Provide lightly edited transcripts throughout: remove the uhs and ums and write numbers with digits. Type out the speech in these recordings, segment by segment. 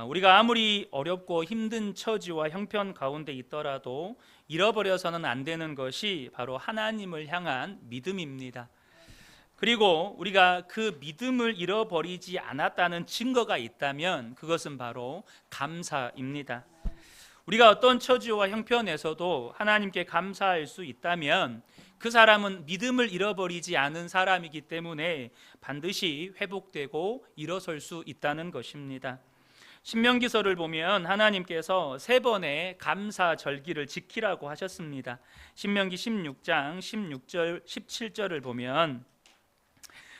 우리가 아무리 어렵고 힘든 처지와 형편 가운데 있더라도 잃어버려서는 안 되는 것이 바로 하나님을 향한 믿음입니다. 그리고 우리가 그 믿음을 잃어버리지 않았다는 증거가 있다면 그것은 바로 감사입니다. 우리가 어떤 처지와 형편에서도 하나님께 감사할 수 있다면 그 사람은 믿음을 잃어버리지 않은 사람이기 때문에 반드시 회복되고 일어설 수 있다는 것입니다. 신명기서를 보면 하나님께서 3번의 감사절기를 지키라고 하셨습니다. 신명기 16장 16절 17절을 보면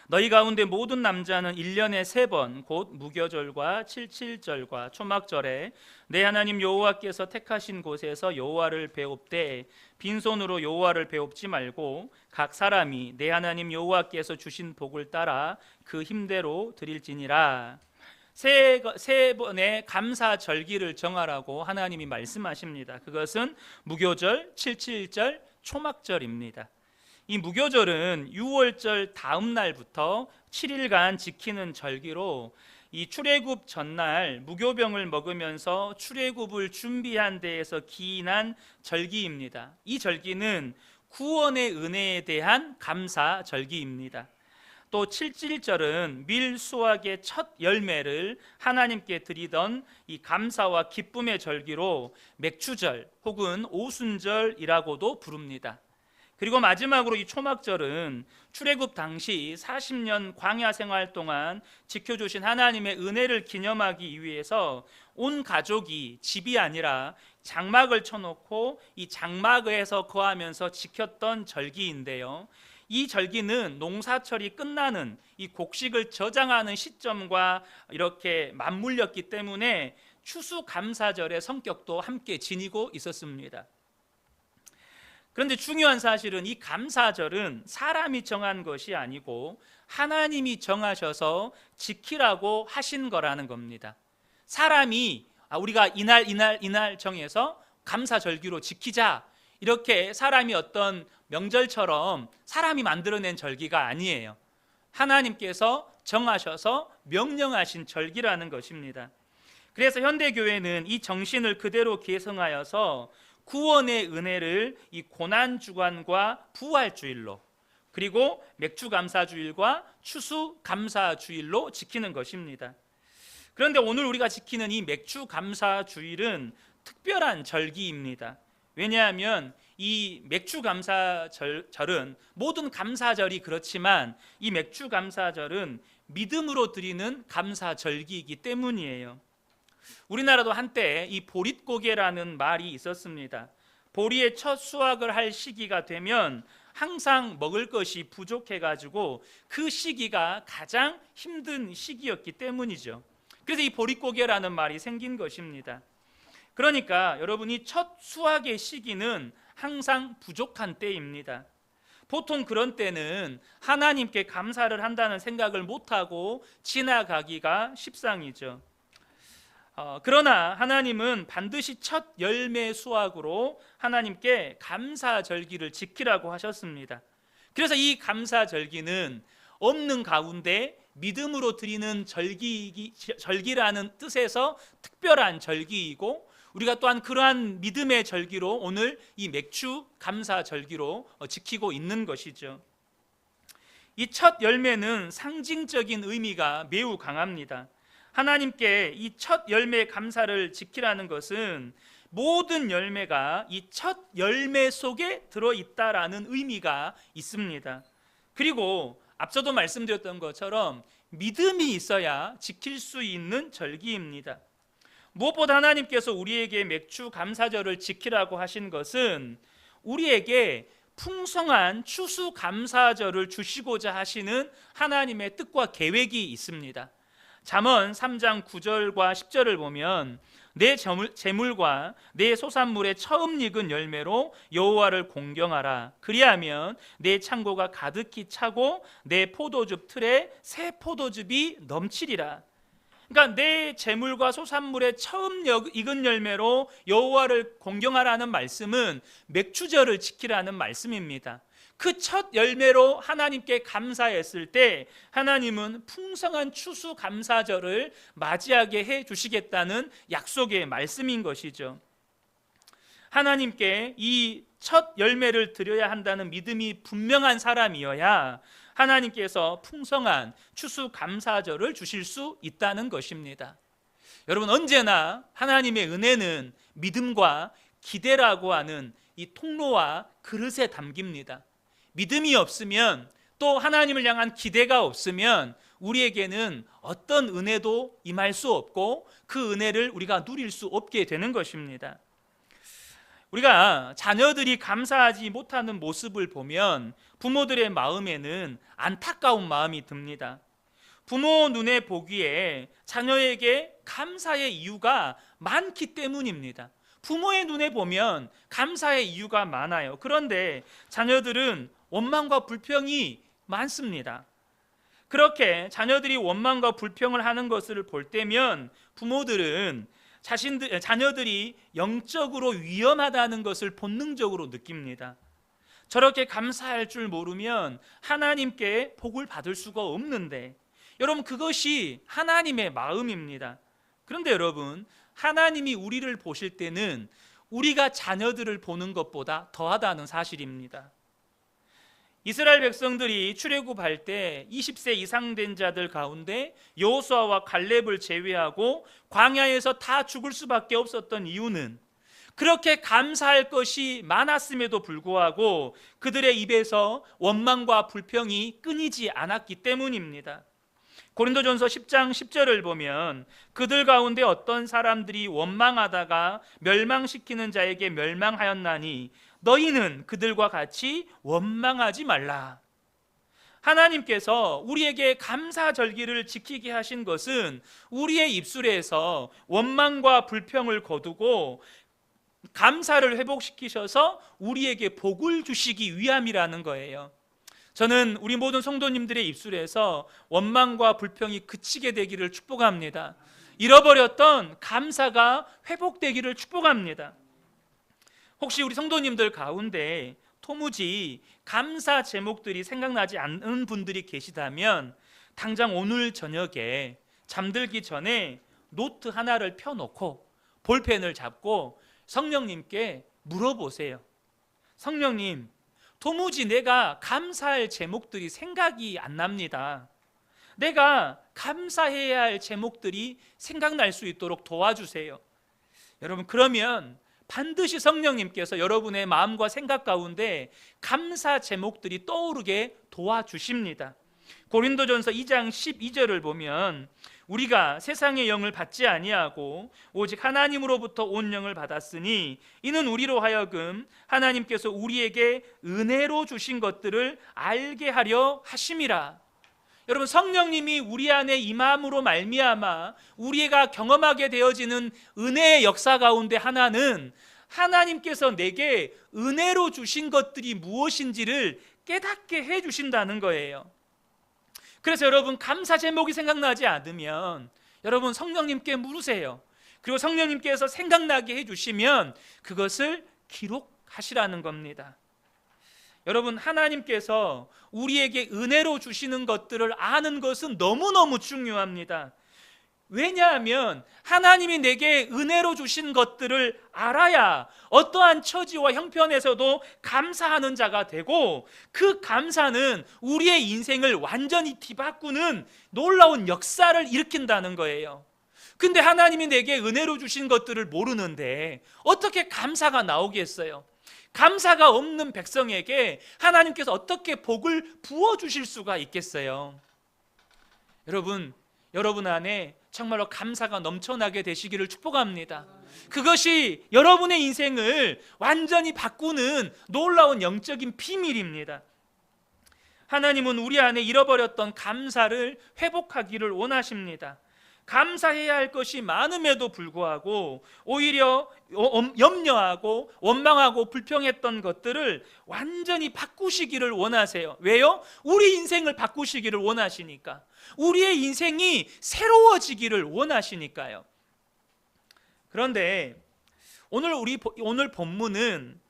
너희 가운데 모든 남자는 1년에 3번 곧 무교절과 칠칠절과 초막절에 내 하나님 여호와께서 택하신 곳에서 여호와를 배웁되 빈손으로 여호와를 배웁지 말고 각 사람이 내 하나님 여호와께서 주신 복을 따라 그 힘대로 드릴지니라. 세 번의 감사 절기를 정하라고 하나님이 말씀하십니다. 그것은 무교절, 칠칠절, 초막절입니다. 이 무교절은 유월절 다음 날부터 7일간 지키는 절기로 이 출애굽 전날 무교병을 먹으면서 출애굽을 준비한 데에서 기인한 절기입니다. 이 절기는 구원의 은혜에 대한 감사 절기입니다. 또 칠칠절은 밀 수확의 첫 열매를 하나님께 드리던 이 감사와 기쁨의 절기로 맥추절 혹은 오순절이라고도 부릅니다. 그리고 마지막으로 이 초막절은 출애굽 당시 40년 광야 생활 동안 지켜주신 하나님의 은혜를 기념하기 위해서 온 가족이 집이 아니라 장막을 쳐놓고 이 장막에서 거하면서 지켰던 절기인데요. 이 절기는 농사철이 끝나는 이 곡식을 저장하는 시점과 이렇게 맞물렸기 때문에 추수감사절의 성격도 함께 지니고 있었습니다. 그런데 중요한 사실은 이 감사절은 사람이 정한 것이 아니고 하나님이 정하셔서 지키라고 하신 거라는 겁니다. 사람이 우리가 이날 정해서 감사절기로 지키자, 이렇게 사람이 어떤 명절처럼 사람이 만들어낸 절기가 아니에요. 하나님께서 정하셔서 명령하신 절기라는 것입니다. 그래서 현대교회는 이 정신을 그대로 계승하여서 구원의 은혜를 이 고난주간과 부활주일로, 그리고 맥주감사주일과 추수감사주일로 지키는 것입니다. 그런데 오늘 우리가 지키는 이 맥주감사주일은 특별한 절기입니다. 왜냐하면 이 맥주감사절은 모든 감사절이 그렇지만 이 맥주감사절은 믿음으로 드리는 감사절기이기 때문이에요. 우리나라도 한때 이 보릿고개라는 말이 있었습니다. 보리의 첫 수확을 할 시기가 되면 항상 먹을 것이 부족해가지고 그 시기가 가장 힘든 시기였기 때문이죠. 그래서 이 보릿고개라는 말이 생긴 것입니다. 그러니까 여러분이 첫 수확의 시기는 항상 부족한 때입니다. 보통 그런 때는 하나님께 감사를 한다는 생각을 못하고 지나가기가 십상이죠. 그러나 하나님은 반드시 첫 열매 수확으로 하나님께 감사절기를 지키라고 하셨습니다. 그래서 이 감사절기는 없는 가운데 믿음으로 드리는 절기라는 뜻에서 특별한 절기이고, 우리가 또한 그러한 믿음의 절기로 오늘 이 맥주 감사절기로 지키고 있는 것이죠. 이 첫 열매는 상징적인 의미가 매우 강합니다. 하나님께 이 첫 열매 감사를 지키라는 것은 모든 열매가 이 첫 열매 속에 들어있다라는 의미가 있습니다. 그리고 앞서도 말씀드렸던 것처럼 믿음이 있어야 지킬 수 있는 절기입니다. 무엇보다 하나님께서 우리에게 맥주 감사절을 지키라고 하신 것은 우리에게 풍성한 추수 감사절을 주시고자 하시는 하나님의 뜻과 계획이 있습니다. 잠언 3장 9절과 10절을 보면 내 재물과 내 소산물의 처음 익은 열매로 여호와를 공경하라. 그리하면 내 창고가 가득히 차고 내 포도즙 틀에 새 포도즙이 넘치리라. 그러니까 내 재물과 소산물의 처음 익은 열매로 여호와를 공경하라는 말씀은 맥주절을 지키라는 말씀입니다. 그 첫 열매로 하나님께 감사했을 때 하나님은 풍성한 추수감사절을 맞이하게 해 주시겠다는 약속의 말씀인 것이죠. 하나님께 이 첫 열매를 드려야 한다는 믿음이 분명한 사람이어야 하나님께서 풍성한 추수감사절을 주실 수 있다는 것입니다. 여러분, 언제나 하나님의 은혜는 믿음과 기대라고 하는 이 통로와 그릇에 담깁니다. 믿음이 없으면, 또 하나님을 향한 기대가 없으면 우리에게는 어떤 은혜도 임할 수 없고 그 은혜를 우리가 누릴 수 없게 되는 것입니다. 우리가 자녀들이 감사하지 못하는 모습을 보면 부모들의 마음에는 안타까운 마음이 듭니다. 부모 눈에 보기에 자녀에게 감사의 이유가 많기 때문입니다. 부모의 눈에 보면 감사의 이유가 많아요. 그런데 자녀들은 원망과 불평이 많습니다. 그렇게 자녀들이 원망과 불평을 하는 것을 볼 때면 부모들은 자녀들이 영적으로 위험하다는 것을 본능적으로 느낍니다. 저렇게 감사할 줄 모르면 하나님께 복을 받을 수가 없는데, 여러분, 그것이 하나님의 마음입니다. 그런데 여러분, 하나님이 우리를 보실 때는 우리가 자녀들을 보는 것보다 더하다는 사실입니다. 이스라엘 백성들이 출애굽할 때 20세 이상 된 자들 가운데 여호수아와 갈렙을 제외하고 광야에서 다 죽을 수밖에 없었던 이유는 그렇게 감사할 것이 많았음에도 불구하고 그들의 입에서 원망과 불평이 끊이지 않았기 때문입니다. 고린도전서 10장 10절을 보면 그들 가운데 어떤 사람들이 원망하다가 멸망시키는 자에게 멸망하였나니 너희는 그들과 같이 원망하지 말라. 하나님께서 우리에게 감사절기를 지키게 하신 것은 우리의 입술에서 원망과 불평을 거두고 감사를 회복시키셔서 우리에게 복을 주시기 위함이라는 거예요. 저는 우리 모든 성도님들의 입술에서 원망과 불평이 그치게 되기를 축복합니다. 잃어버렸던 감사가 회복되기를 축복합니다. 혹시 우리 성도님들 가운데 도무지 감사 제목들이 생각나지 않는 분들이 계시다면 당장 오늘 저녁에 잠들기 전에 노트 하나를 펴놓고 볼펜을 잡고 성령님께 물어보세요. 성령님, 도무지 내가 감사할 제목들이 생각이 안 납니다. 내가 감사해야 할 제목들이 생각날 수 있도록 도와주세요. 여러분, 그러면 반드시 성령님께서 여러분의 마음과 생각 가운데 감사 제목들이 떠오르게 도와주십니다. 고린도전서 2장 12절을 보면 우리가 세상의 영을 받지 아니하고 오직 하나님으로부터 온 영을 받았으니 이는 우리로 하여금 하나님께서 우리에게 은혜로 주신 것들을 알게 하려 하심이라. 여러분, 성령님이 우리 안에 임함으로 말미암아 우리가 경험하게 되어지는 은혜의 역사 가운데 하나는 하나님께서 내게 은혜로 주신 것들이 무엇인지를 깨닫게 해주신다는 거예요. 그래서 여러분, 감사 제목이 생각나지 않으면 여러분 성령님께 물으세요. 그리고 성령님께서 생각나게 해주시면 그것을 기록하시라는 겁니다. 여러분, 하나님께서 우리에게 은혜로 주시는 것들을 아는 것은 너무너무 중요합니다. 왜냐하면 하나님이 내게 은혜로 주신 것들을 알아야 어떠한 처지와 형편에서도 감사하는 자가 되고 그 감사는 우리의 인생을 완전히 뒤바꾸는 놀라운 역사를 일으킨다는 거예요. 근데 하나님이 내게 은혜로 주신 것들을 모르는데 어떻게 감사가 나오겠어요? 감사가 없는 백성에게 하나님께서 어떻게 복을 부어주실 수가 있겠어요? 여러분 안에 정말로 감사가 넘쳐나게 되시기를 축복합니다. 그것이 여러분의 인생을 완전히 바꾸는 놀라운 영적인 비밀입니다. 하나님은 우리 안에 잃어버렸던 감사를 회복하기를 원하십니다. 감사해야 할 것이 많음에도 불구하고 오히려 염려하고 원망하고 불평했던 것들을 완전히 바꾸시기를 원하세요. 왜요? 우리 인생을 바꾸시기를 원하시니까. 우리의 인생이 새로워지기를 원하시니까요. 그런데 오늘 본문은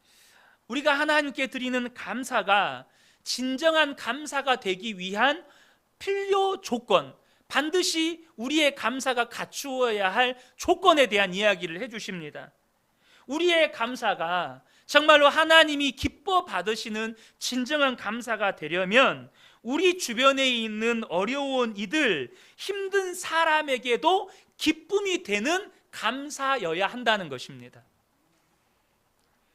우리가 하나님께 드리는 감사가 진정한 감사가 되기 위한 필요 조건, 반드시 우리의 감사가 갖추어야 할 조건에 대한 이야기를 해주십니다. 우리의 감사가 정말로 하나님이 기뻐 받으시는 진정한 감사가 되려면 우리 주변에 있는 어려운 이들, 힘든 사람에게도 기쁨이 되는 감사여야 한다는 것입니다.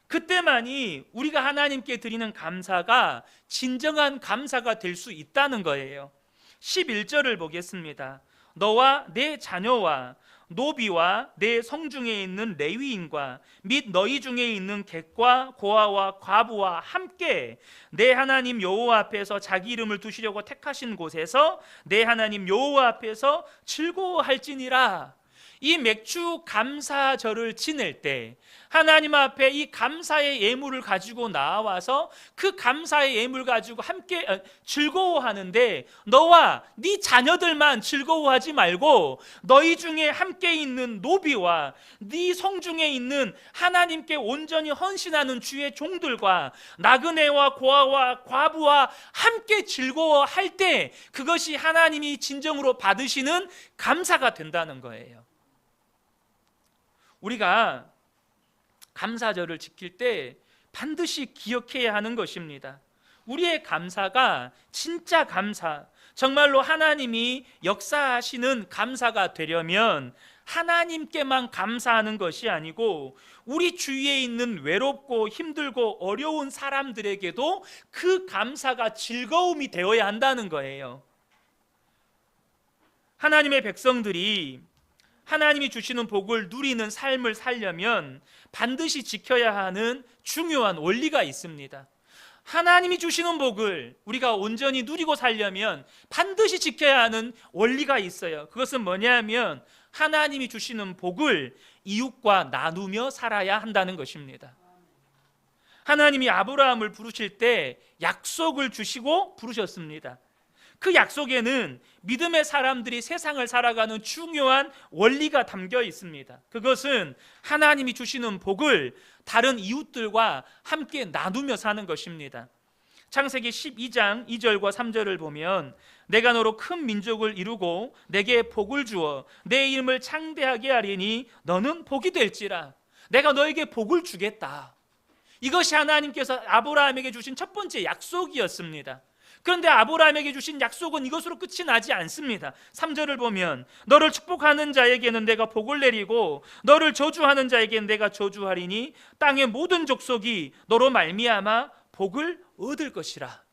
그때만이 우리가 하나님께 드리는 감사가 진정한 감사가 될 수 있다는 거예요. 11절을 보겠습니다. 너와 내 자녀와 노비와 내 성중에 있는 레위인과 및 너희 중에 있는 객과 고아와 과부와 함께 내 하나님 여호와 앞에서 자기 이름을 두시려고 택하신 곳에서 내 하나님 여호와 앞에서 즐거워할지니라. 이 맥주 감사절을 지낼 때 하나님 앞에 이 감사의 예물을 가지고 나와서 그 감사의 예물 가지고 함께 즐거워하는데, 너와 네 자녀들만 즐거워하지 말고 너희 중에 함께 있는 노비와 네 성중에 있는 하나님께 온전히 헌신하는 주의 종들과 나그네와 고아와 과부와 함께 즐거워할 때 그것이 하나님이 진정으로 받으시는 감사가 된다는 거예요. 우리가 감사절을 지킬 때 반드시 기억해야 하는 것입니다. 우리의 감사가 진짜 감사, 정말로 하나님이 역사하시는 감사가 되려면 하나님께만 감사하는 것이 아니고 우리 주위에 있는 외롭고 힘들고 어려운 사람들에게도 그 감사가 즐거움이 되어야 한다는 거예요. 하나님의 백성들이 하나님이 주시는 복을 누리는 삶을 살려면 반드시 지켜야 하는 중요한 원리가 있습니다. 하나님이 주시는 복을 우리가 온전히 누리고 살려면 반드시 지켜야 하는 원리가 있어요. 그것은 뭐냐면 하나님이 주시는 복을 이웃과 나누며 살아야 한다는 것입니다. 하나님이 아브라함을 부르실 때 약속을 주시고 부르셨습니다. 그 약속에는 믿음의 사람들이 세상을 살아가는 중요한 원리가 담겨 있습니다. 그것은 하나님이 주시는 복을 다른 이웃들과 함께 나누며 사는 것입니다. 창세기 12장 2절과 3절을 보면 내가 너로 큰 민족을 이루고 내게 복을 주어 내 이름을 창대하게 하리니 너는 복이 될지라. 내가 너에게 복을 주겠다. 이것이 하나님께서 아브라함에게 주신 첫 번째 약속이었습니다. 그런데 아브라함에게 주신 약속은 이것으로 끝이 나지 않습니다. 3절을 보면 너를 축복하는 자에게는 내가 복을 내리고 너를 저주하는 자에게는 내가 저주하리니 땅의 모든 족속이 너로 말미암아 복을 얻을 것이라.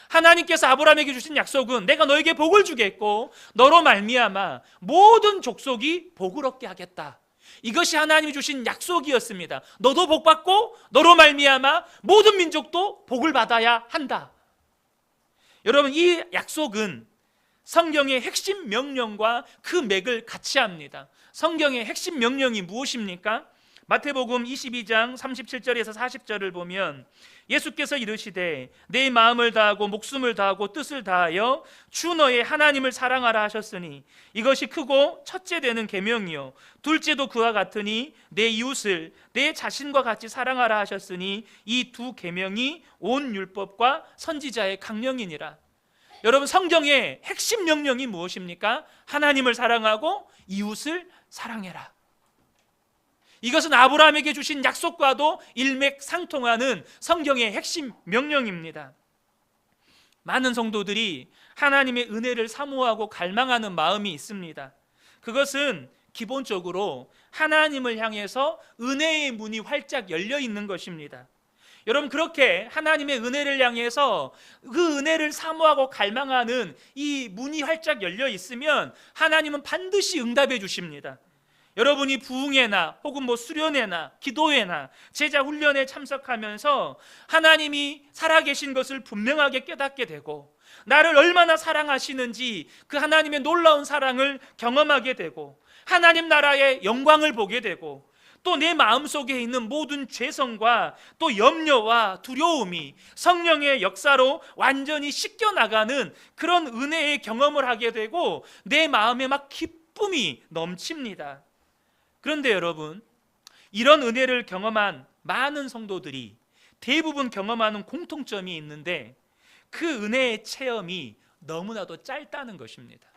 하나님께서 아브라함에게 주신 약속은 내가 너에게 복을 주겠고 너로 말미암아 모든 족속이 복을 얻게 하겠다. 이것이 하나님이 주신 약속이었습니다. 너도 복받고 너로 말미암아 모든 민족도 복을 받아야 한다. 여러분, 이 약속은 성경의 핵심 명령과 그 맥을 같이 합니다. 성경의 핵심 명령이 무엇입니까? 마태복음 22장 37절에서 40절을 보면 예수께서 이르시되 내 마음을 다하고 목숨을 다하고 뜻을 다하여 주 너의 하나님을 사랑하라 하셨으니 이것이 크고 첫째 되는 계명이요 둘째도 그와 같으니 내 이웃을 내 자신과 같이 사랑하라 하셨으니 이 두 계명이 온 율법과 선지자의 강령이니라. 여러분, 성경의 핵심 명령이 무엇입니까? 하나님을 사랑하고 이웃을 사랑해라. 이것은 아브라함에게 주신 약속과도 일맥상통하는 성경의 핵심 명령입니다. 많은 성도들이 하나님의 은혜를 사모하고 갈망하는 마음이 있습니다. 그것은 기본적으로 하나님을 향해서 은혜의 문이 활짝 열려 있는 것입니다. 여러분, 그렇게 하나님의 은혜를 향해서 그 은혜를 사모하고 갈망하는 이 문이 활짝 열려 있으면 하나님은 반드시 응답해 주십니다. 여러분이 부흥회나 혹은 수련회나 기도회나 제자 훈련에 참석하면서 하나님이 살아계신 것을 분명하게 깨닫게 되고 나를 얼마나 사랑하시는지 그 하나님의 놀라운 사랑을 경험하게 되고 하나님 나라의 영광을 보게 되고 또 내 마음속에 있는 모든 죄성과 또 염려와 두려움이 성령의 역사로 완전히 씻겨나가는 그런 은혜의 경험을 하게 되고 내 마음에 막 기쁨이 넘칩니다. 그런데 여러분, 이런 은혜를 경험한 많은 성도들이 대부분 경험하는 공통점이 있는데 그 은혜의 체험이 너무나도 짧다는 것입니다.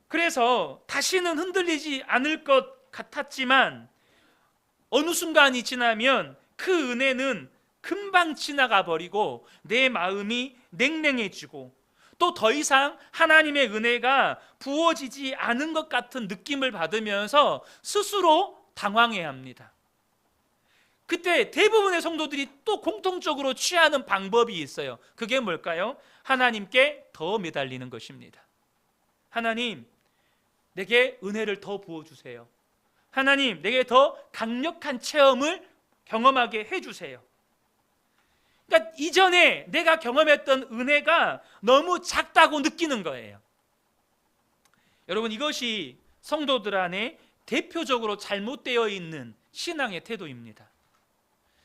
그래서 다시는 흔들리지 않을 것 같았지만 어느 순간이 지나면 그 은혜는 금방 지나가 버리고 내 마음이 냉랭해지고 또 더 이상 하나님의 은혜가 부어지지 않은 것 같은 느낌을 받으면서 스스로 당황해야 합니다. 그때 대부분의 성도들이 또 공통적으로 취하는 방법이 있어요. 그게 뭘까요? 하나님께 더 매달리는 것입니다. 하나님, 내게 은혜를 더 부어주세요. 하나님, 내게 더 강력한 체험을 경험하게 해주세요. 그러니까 이전에 내가 경험했던 은혜가 너무 작다고 느끼는 거예요. 여러분, 이것이 성도들 안에 대표적으로 잘못되어 있는 신앙의 태도입니다.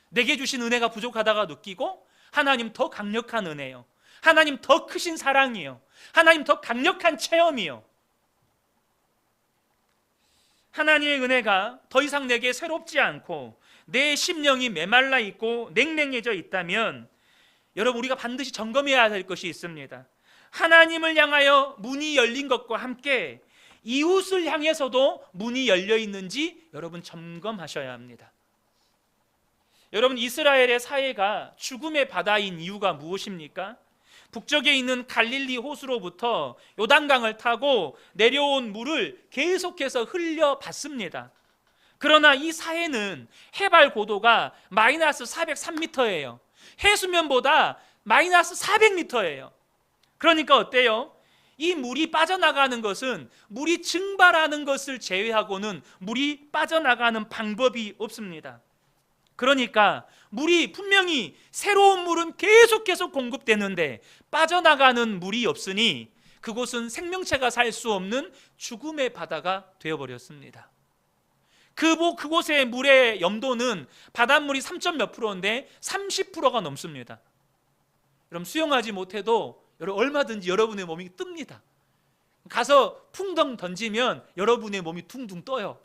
내게 주신 은혜가 부족하다가 느끼고 하나님 더 강력한 은혜요, 하나님 더 크신 사랑이요, 하나님 더 강력한 체험이요. 하나님의 은혜가 더 이상 내게 새롭지 않고 내 심령이 메말라 있고 냉랭해져 있다면 여러분, 우리가 반드시 점검해야 될 것이 있습니다. 하나님을 향하여 문이 열린 것과 함께 이웃을 향해서도 문이 열려 있는지 여러분 점검하셔야 합니다. 여러분, 이스라엘의 사회가 죽음의 바다인 이유가 무엇입니까? 북쪽에 있는 갈릴리 호수로부터 요단강을 타고 내려온 물을 계속해서 흘려봤습니다. 그러나 이 사해는 해발 고도가 마이너스 403m예요. 해수면보다 마이너스 400m예요. 그러니까 어때요? 이 물이 빠져나가는 것은 물이 증발하는 것을 제외하고는 물이 빠져나가는 방법이 없습니다. 그러니까 물이 분명히 새로운 물은 계속해서 공급되는데 빠져나가는 물이 없으니 그곳은 생명체가 살 수 없는 죽음의 바다가 되어버렸습니다. 그곳의 물의 염도는 바닷물이 3점 몇 프로인데 30%가 넘습니다. 여러분, 수영하지 못해도 얼마든지 여러분의 몸이 뜹니다. 가서 풍덩 던지면 여러분의 몸이 둥둥 떠요.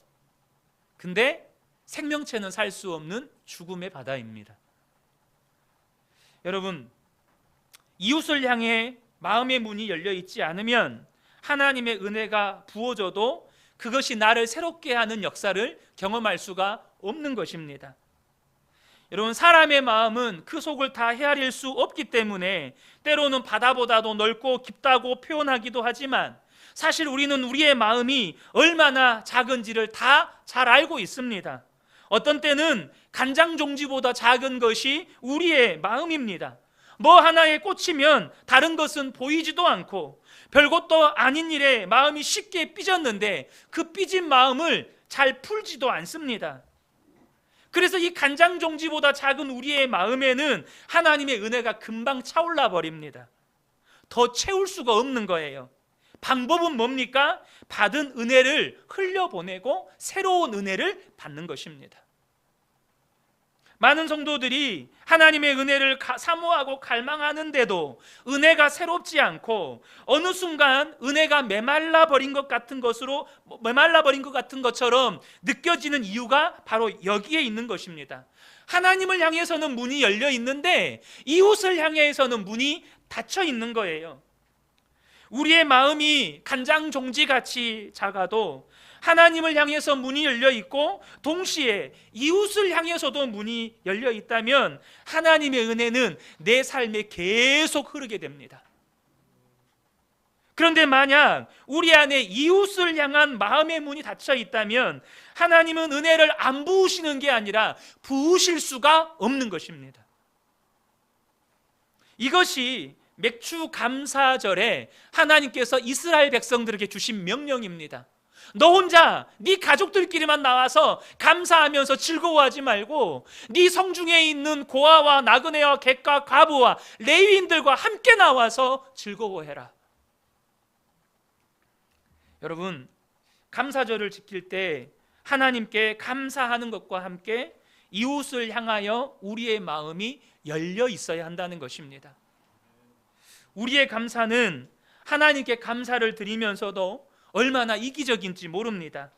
근데 생명체는 살 수 없는 죽음의 바다입니다. 여러분, 이웃을 향해 마음의 문이 열려 있지 않으면 하나님의 은혜가 부어져도 그것이 나를 새롭게 하는 역사를 경험할 수가 없는 것입니다. 여러분, 사람의 마음은 그 속을 다 헤아릴 수 없기 때문에 때로는 바다보다도 넓고 깊다고 표현하기도 하지만 사실 우리는 우리의 마음이 얼마나 작은지를 다 잘 알고 있습니다. 어떤 때는 간장 종지보다 작은 것이 우리의 마음입니다. 뭐 하나에 꽂히면 다른 것은 보이지도 않고 별것도 아닌 일에 마음이 쉽게 삐졌는데 그 삐진 마음을 잘 풀지도 않습니다. 그래서 이 간장 종지보다 작은 우리의 마음에는 하나님의 은혜가 금방 차올라 버립니다. 더 채울 수가 없는 거예요. 방법은 뭡니까? 받은 은혜를 흘려보내고 새로운 은혜를 받는 것입니다. 많은 성도들이 하나님의 은혜를 사모하고 갈망하는데도 은혜가 새롭지 않고 어느 순간 은혜가 메말라 버린 것 같은 것처럼 느껴지는 이유가 바로 여기에 있는 것입니다. 하나님을 향해서는 문이 열려 있는데 이웃을 향해서는 문이 닫혀 있는 거예요. 우리의 마음이 간장 종지같이 작아도 하나님을 향해서 문이 열려 있고 동시에 이웃을 향해서도 문이 열려 있다면 하나님의 은혜는 내 삶에 계속 흐르게 됩니다. 그런데 만약 우리 안에 이웃을 향한 마음의 문이 닫혀 있다면 하나님은 은혜를 안 부으시는 게 아니라 부으실 수가 없는 것입니다. 이것이 맥주 감사절에 하나님께서 이스라엘 백성들에게 주신 명령입니다. 너 혼자 네 가족들끼리만 나와서 감사하면서 즐거워하지 말고 네 성중에 있는 고아와 나그네와 객과 과부와 레위인들과 함께 나와서 즐거워해라. 여러분, 감사절을 지킬 때 하나님께 감사하는 것과 함께 이웃을 향하여 우리의 마음이 열려 있어야 한다는 것입니다. 우리의 감사는 하나님께 감사를 드리면서도 얼마나 이기적인지 모릅니다.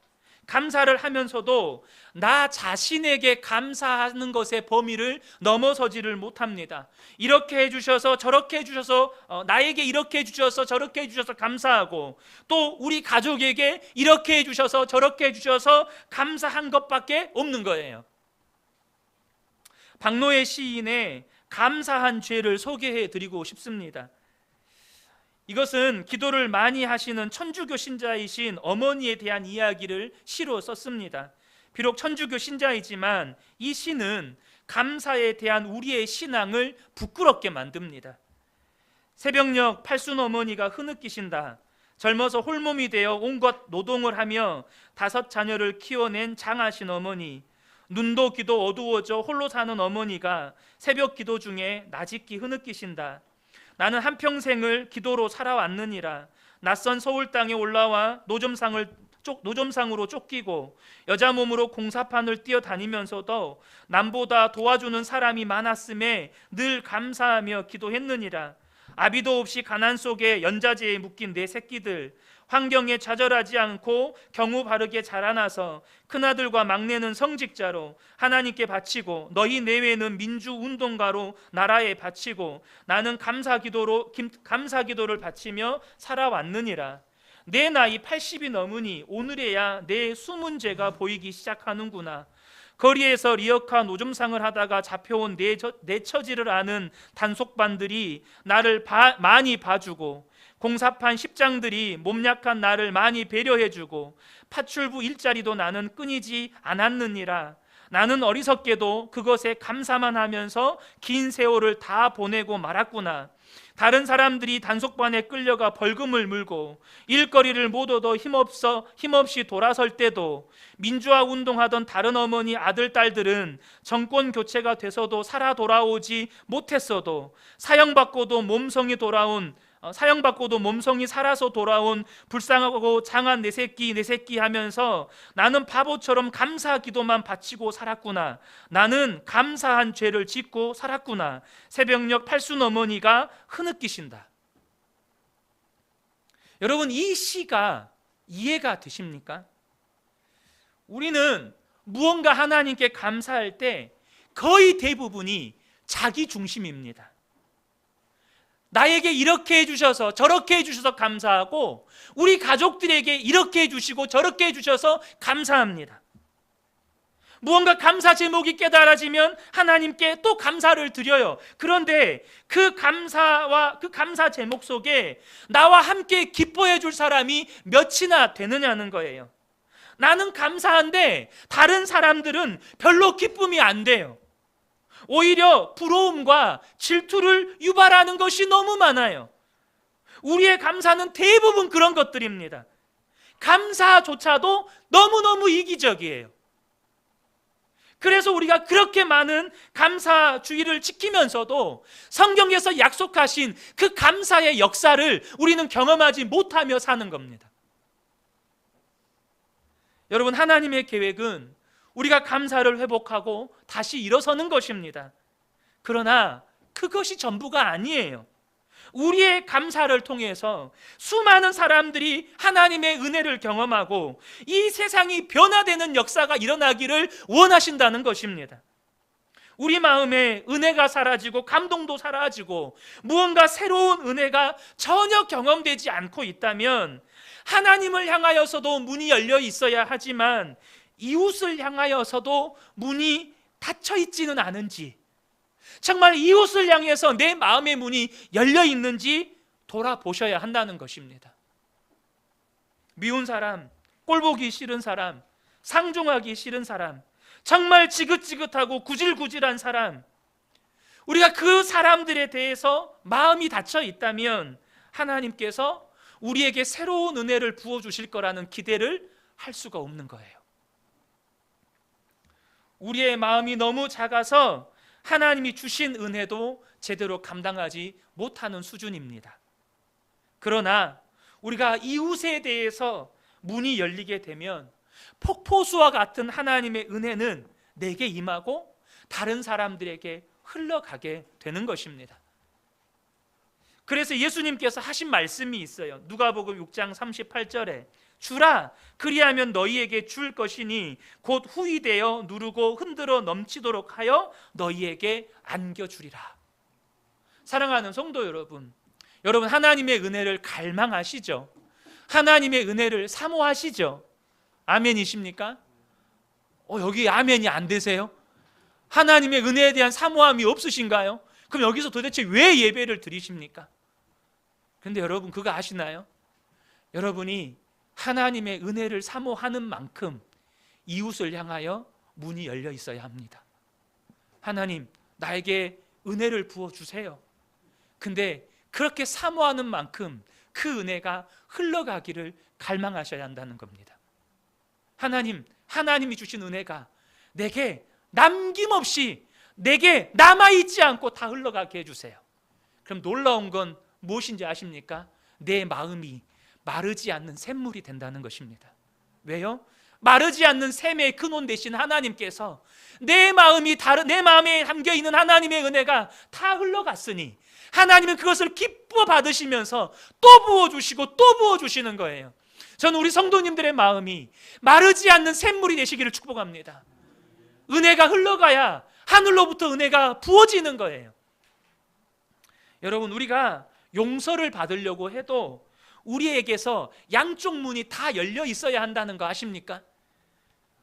감사를 하면서도 나 자신에게 감사하는 것의 범위를 넘어서지를 못합니다. 이렇게 해주셔서 저렇게 해주셔서 나에게 이렇게 해주셔서 저렇게 해주셔서 감사하고, 또 우리 가족에게 이렇게 해주셔서 저렇게 해주셔서 감사한 것밖에 없는 거예요. 박노해 시인의 감사한 죄를 소개해 드리고 싶습니다. 이것은 기도를 많이 하시는 천주교 신자이신 어머니에 대한 이야기를 시로 썼습니다. 비록 천주교 신자이지만 이 시는 감사에 대한 우리의 신앙을 부끄럽게 만듭니다. 새벽녘 팔순 어머니가 흐느끼신다. 젊어서 홀몸이 되어 온갖 노동을 하며 5 자녀를 키워낸 장하신 어머니, 눈도 귀도 어두워져 홀로 사는 어머니가 새벽 기도 중에 나짖기 흐느끼신다. 나는 한평생을 기도로 살아왔느니라. 낯선 서울 땅에 올라와 노점상으로 쫓기고 여자 몸으로 공사판을 뛰어다니면서도 남보다 도와주는 사람이 많았음에 늘 감사하며 기도했느니라. 아비도 없이 가난 속에 연자제에 묶인 내 새끼들, 환경에 좌절하지 않고 경우 바르게 자라나서 큰아들과 막내는 성직자로 하나님께 바치고 너희 내외는 민주운동가로 나라에 바치고 나는 감사기도를 바치며 살아왔느니라. 내 나이 80이 넘으니 오늘에야 내 숨은 죄가 보이기 시작하는구나. 거리에서 리어카 노점상을 하다가 잡혀온 내 처지를 아는 단속반들이 나를 많이 봐주고, 공사판 십장들이 몸 약한 나를 많이 배려해주고, 파출부 일자리도 나는 끊이지 않았느니라. 나는 어리석게도 그것에 감사만 하면서 긴 세월을 다 보내고 말았구나. 다른 사람들이 단속반에 끌려가 벌금을 물고 일거리를 못 얻어 힘없이 돌아설 때도, 민주화 운동하던 다른 어머니 아들 딸들은 정권 교체가 돼서도 살아 돌아오지 못했어도 사형받고도 몸성이 살아서 돌아온 불쌍하고 장한 내 새끼 하면서 나는 바보처럼 감사 기도만 바치고 살았구나. 나는 감사한 죄를 짓고 살았구나. 새벽녘 팔순 어머니가 흐느끼신다. 여러분, 이 시가 이해가 되십니까? 우리는 무언가 하나님께 감사할 때 거의 대부분이 자기 중심입니다. 나에게 이렇게 해주셔서 저렇게 해주셔서 감사하고, 우리 가족들에게 이렇게 해주시고 저렇게 해주셔서 감사합니다. 무언가 감사 제목이 깨달아지면 하나님께 또 감사를 드려요. 그런데 그 감사와 그 감사 제목 속에 나와 함께 기뻐해 줄 사람이 몇이나 되느냐는 거예요. 나는 감사한데 다른 사람들은 별로 기쁨이 안 돼요. 오히려 부러움과 질투를 유발하는 것이 너무 많아요. 우리의 감사는 대부분 그런 것들입니다. 감사조차도 너무너무 이기적이에요. 그래서 우리가 그렇게 많은 감사주의를 지키면서도 성경에서 약속하신 그 감사의 역사를 우리는 경험하지 못하며 사는 겁니다. 여러분, 하나님의 계획은 우리가 감사를 회복하고 다시 일어서는 것입니다. 그러나 그것이 전부가 아니에요. 우리의 감사를 통해서 수많은 사람들이 하나님의 은혜를 경험하고 이 세상이 변화되는 역사가 일어나기를 원하신다는 것입니다. 우리 마음에 은혜가 사라지고 감동도 사라지고 무언가 새로운 은혜가 전혀 경험되지 않고 있다면, 하나님을 향하여서도 문이 열려 있어야 하지만 이웃을 향하여서도 문이 닫혀 있지는 않은지, 정말 이웃을 향해서 내 마음의 문이 열려 있는지 돌아보셔야 한다는 것입니다. 미운 사람, 꼴보기 싫은 사람, 상종하기 싫은 사람, 정말 지긋지긋하고 구질구질한 사람, 우리가 그 사람들에 대해서 마음이 닫혀 있다면 하나님께서 우리에게 새로운 은혜를 부어주실 거라는 기대를 할 수가 없는 거예요. 우리의 마음이 너무 작아서 하나님이 주신 은혜도 제대로 감당하지 못하는 수준입니다. 그러나 우리가 이웃에 대해서 문이 열리게 되면 폭포수와 같은 하나님의 은혜는 내게 임하고 다른 사람들에게 흘러가게 되는 것입니다. 그래서 예수님께서 하신 말씀이 있어요. 누가복음 6장 38절에 주라. 그리하면 너희에게 줄 것이니 곧 후히되어 누르고 흔들어 넘치도록 하여 너희에게 안겨주리라. 사랑하는 성도 여러분, 여러분 하나님의 은혜를 갈망하시죠? 하나님의 은혜를 사모하시죠? 아멘이십니까? 여기 아멘이 안 되세요? 하나님의 은혜에 대한 사모함이 없으신가요? 그럼 여기서 도대체 왜 예배를 드리십니까? 그런데 여러분 그거 아시나요? 여러분이 하나님의 은혜를 사모하는 만큼 이웃을 향하여 문이 열려 있어야 합니다. 하나님, 나에게 은혜를 부어주세요. 근데 그렇게 사모하는 만큼 그 은혜가 흘러가기를 갈망하셔야 한다는 겁니다. 하나님, 하나님이 주신 은혜가 내게 남김없이 내게 남아있지 않고 다 흘러가게 해주세요. 그럼 놀라운 건 무엇인지 아십니까? 내 마음이 마르지 않는 샘물이 된다는 것입니다. 왜요? 마르지 않는 샘의 근원 되신 하나님께서 내 마음에 담겨있는 하나님의 은혜가 다 흘러갔으니 하나님은 그것을 기뻐 받으시면서 또 부어주시고 또 부어주시는 거예요. 저는 우리 성도님들의 마음이 마르지 않는 샘물이 되시기를 축복합니다. 은혜가 흘러가야 하늘로부터 은혜가 부어지는 거예요. 여러분, 우리가 용서를 받으려고 해도 우리에게서 양쪽 문이 다 열려 있어야 한다는 거 아십니까?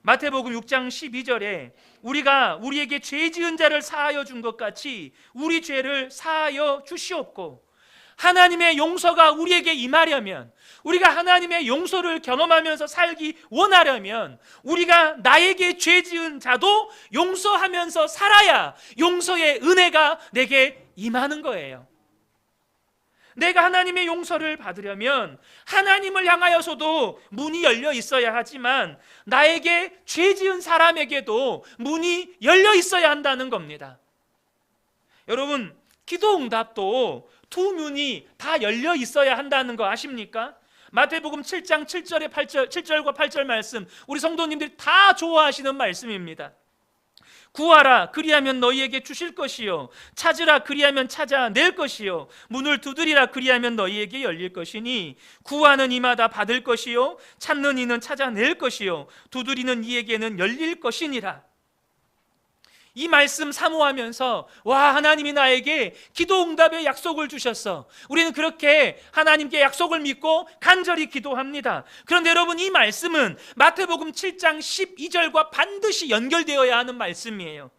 마태복음 6장 12절에 우리가 우리에게 죄 지은 자를 사하여 준 것 같이 우리 죄를 사하여 주시옵고, 하나님의 용서가 우리에게 임하려면, 우리가 하나님의 용서를 경험하면서 살기 원하려면 우리가 나에게 죄 지은 자도 용서하면서 살아야 용서의 은혜가 내게 임하는 거예요. 내가 하나님의 용서를 받으려면 하나님을 향하여서도 문이 열려 있어야 하지만 나에게 죄 지은 사람에게도 문이 열려 있어야 한다는 겁니다. 여러분, 기도 응답도 두 문이 다 열려 있어야 한다는 거 아십니까? 마태복음 7장 7절과 8절 말씀, 우리 성도님들이 다 좋아하시는 말씀입니다. 구하라, 그리하면 너희에게 주실 것이요, 찾으라, 그리하면 찾아낼 것이요, 문을 두드리라, 그리하면 너희에게 열릴 것이니 구하는 이마다 받을 것이요, 찾는 이는 찾아낼 것이요, 두드리는 이에게는 열릴 것이니라. 이 말씀 사모하면서 와, 하나님이 나에게 기도 응답의 약속을 주셨어. 우리는 그렇게 하나님께 약속을 믿고 간절히 기도합니다. 그런데 여러분, 이 말씀은 마태복음 7장 12절과 반드시 연결되어야 하는 말씀이에요.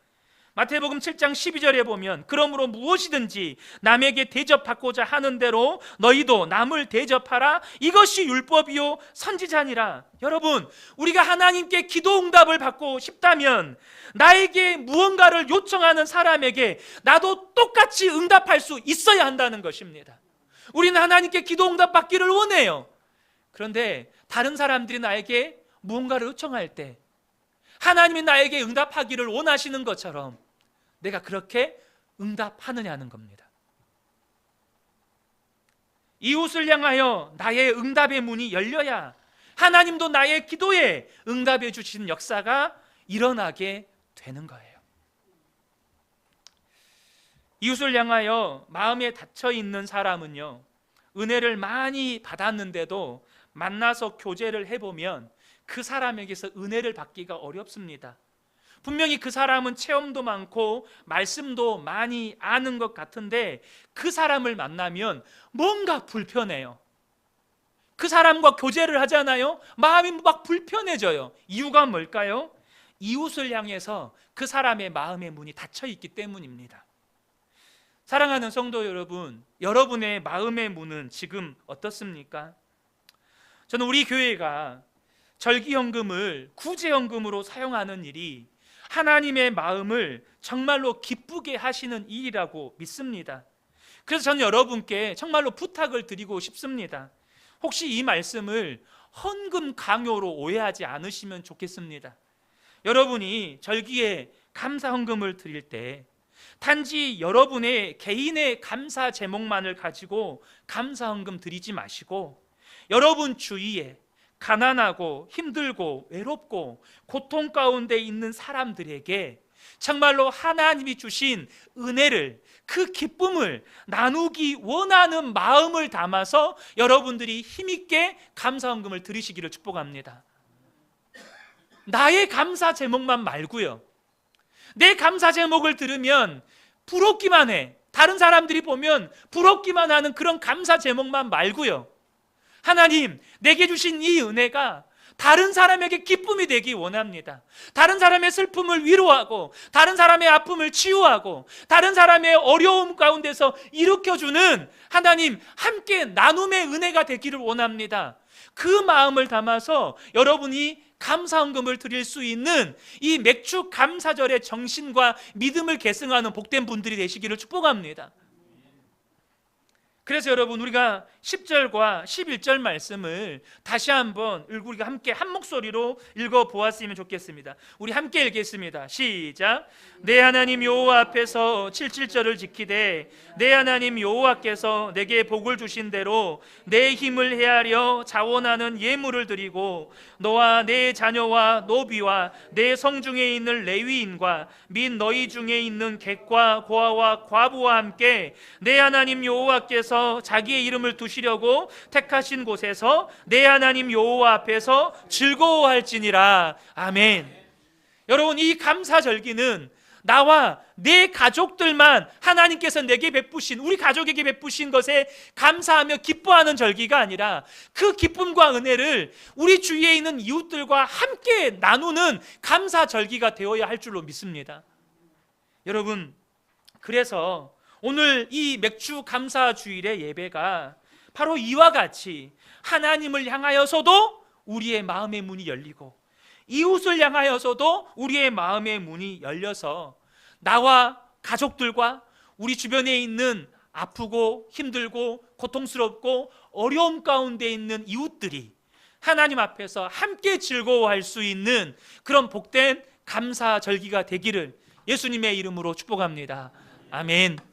마태복음 7장 12절에 보면 그러므로 무엇이든지 남에게 대접받고자 하는 대로 너희도 남을 대접하라, 이것이 율법이요 선지자니라. 여러분, 우리가 하나님께 기도 응답을 받고 싶다면 나에게 무언가를 요청하는 사람에게 나도 똑같이 응답할 수 있어야 한다는 것입니다. 우리는 하나님께 기도 응답 받기를 원해요. 그런데 다른 사람들이 나에게 무언가를 요청할 때 하나님이 나에게 응답하기를 원하시는 것처럼 내가 그렇게 응답하느냐는 겁니다. 이웃을 향하여 나의 응답의 문이 열려야 하나님도 나의 기도에 응답해 주시는 역사가 일어나게 되는 거예요. 이웃을 향하여 마음에 닫혀 있는 사람은요, 은혜를 많이 받았는데도 만나서 교제를 해보면 그 사람에게서 은혜를 받기가 어렵습니다. 분명히 그 사람은 체험도 많고 말씀도 많이 아는 것 같은데 그 사람을 만나면 뭔가 불편해요. 그 사람과 교제를 하잖아요, 마음이 막 불편해져요. 이유가 뭘까요? 이웃을 향해서 그 사람의 마음의 문이 닫혀 있기 때문입니다. 사랑하는 성도 여러분, 여러분의 마음의 문은 지금 어떻습니까? 저는 우리 교회가 절기헌금을 구제헌금으로 사용하는 일이 하나님의 마음을 정말로 기쁘게 하시는 일이라고 믿습니다. 그래서 저는 여러분께 정말로 부탁을 드리고 싶습니다. 혹시 이 말씀을 헌금 강요로 오해하지 않으시면 좋겠습니다. 여러분이 절기에 감사 헌금을 드릴 때 단지 여러분의 개인의 감사 제목만을 가지고 감사 헌금 드리지 마시고 여러분 주위에 가난하고 힘들고 외롭고 고통 가운데 있는 사람들에게 정말로 하나님이 주신 은혜를 그 기쁨을 나누기 원하는 마음을 담아서 여러분들이 힘있게 감사헌금을 드리시기를 축복합니다. 나의 감사 제목만 말고요, 내 감사 제목을 들으면 부럽기만 해, 다른 사람들이 보면 부럽기만 하는 그런 감사 제목만 말고요, 하나님 내게 주신 이 은혜가 다른 사람에게 기쁨이 되기 원합니다. 다른 사람의 슬픔을 위로하고, 다른 사람의 아픔을 치유하고, 다른 사람의 어려움 가운데서 일으켜주는 하나님 함께 나눔의 은혜가 되기를 원합니다. 그 마음을 담아서 여러분이 감사헌금을 드릴 수 있는 이 맥주 감사절의 정신과 믿음을 계승하는 복된 분들이 되시기를 축복합니다. 그래서 여러분, 우리가 10절과 11절 말씀을 다시 한번 우리가 함께 한 목소리로 읽어보았으면 좋겠습니다. 우리 함께 읽겠습니다. 시작. 내 하나님 여호와 앞에서 77절을 지키되 내 하나님 여호와께서 내게 복을 주신 대로 내 힘을 헤아려 자원하는 예물을 드리고 너와 내 자녀와 노비와 내 성중에 있는 레위인과 및 너희 중에 있는 객과 고아와 과부와 함께 내 하나님 여호와께서 자기의 이름을 두시려고 택하신 곳에서 내 하나님 여호와 앞에서 즐거워할지니라. 아멘. 여러분, 이 감사절기는 나와 내 가족들만 하나님께서 내게 베푸신, 우리 가족에게 베푸신 것에 감사하며 기뻐하는 절기가 아니라 그 기쁨과 은혜를 우리 주위에 있는 이웃들과 함께 나누는 감사절기가 되어야 할 줄로 믿습니다. 여러분, 그래서 오늘 이 맥주 감사 주일의 예배가 바로 이와 같이 하나님을 향하여서도 우리의 마음의 문이 열리고 이웃을 향하여서도 우리의 마음의 문이 열려서 나와 가족들과 우리 주변에 있는 아프고 힘들고 고통스럽고 어려움 가운데 있는 이웃들이 하나님 앞에서 함께 즐거워할 수 있는 그런 복된 감사 절기가 되기를 예수님의 이름으로 축복합니다. 아멘.